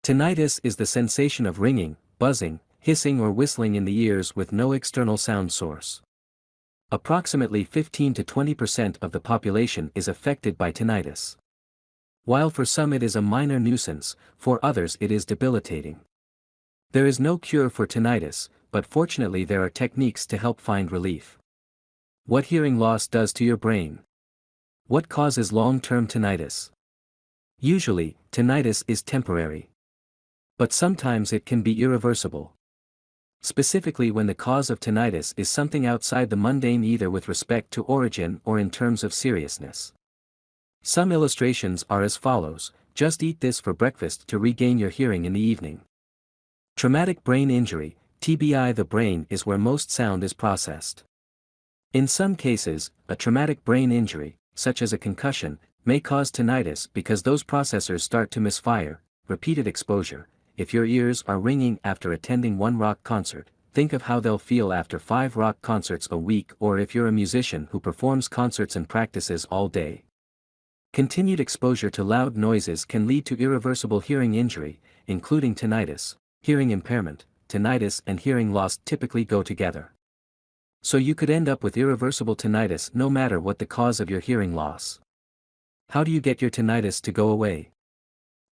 Tinnitus is the sensation of ringing, buzzing, hissing or whistling in the ears with no external sound source. Approximately 15 to 20% of the population is affected by tinnitus. While for some it is a minor nuisance, for others it is debilitating. There is no cure for tinnitus, but fortunately there are techniques to help find relief. What hearing loss does to your brain. What causes long-term tinnitus? Usually, tinnitus is temporary. But sometimes it can be irreversible. Specifically when the cause of tinnitus is something outside the mundane, either with respect to origin or in terms of seriousness. Some illustrations are as follows: just eat this for breakfast to regain your hearing in the evening. Traumatic brain injury, TBI. The brain is where most sound is processed. In some cases, a traumatic brain injury, such as a concussion, may cause tinnitus because those processors start to misfire. Repeated exposure. If your ears are ringing after attending one rock concert, think of how they'll feel after 5 rock concerts a week, or if you're a musician who performs concerts and practices all day. Continued exposure to loud noises can lead to irreversible hearing injury, including tinnitus. Hearing impairment, tinnitus and hearing loss typically go together. So you could end up with irreversible tinnitus no matter what the cause of your hearing loss. How do you get your tinnitus to go away?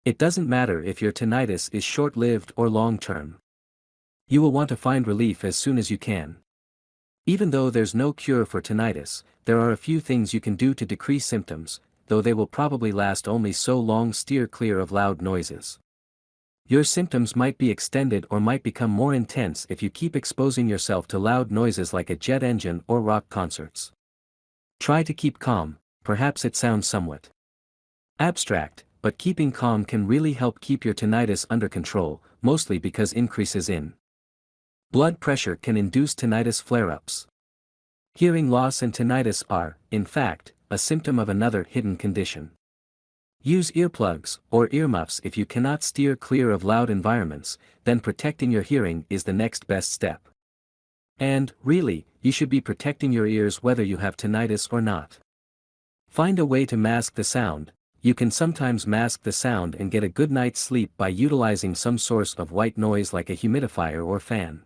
It doesn't matter if your tinnitus is short-lived or long-term. You will want to find relief as soon as you can. Even though there's no cure for tinnitus, there are a few things you can do to decrease symptoms, though they will probably last only so long. Steer clear of loud noises. Your symptoms might be extended or might become more intense if you keep exposing yourself to loud noises like a jet engine or rock concerts. Try to keep calm. Perhaps it sounds somewhat abstract, but keeping calm can really help keep your tinnitus under control, mostly because increases in blood pressure can induce tinnitus flare-ups. Hearing loss and tinnitus are, in fact, a symptom of another hidden condition. Use earplugs or earmuffs if you cannot steer clear of loud environments, then protecting your hearing is the next best step. And, really, you should be protecting your ears whether you have tinnitus or not. Find a way to mask the sound. You can sometimes mask the sound and get a good night's sleep by utilizing some source of white noise like a humidifier or fan.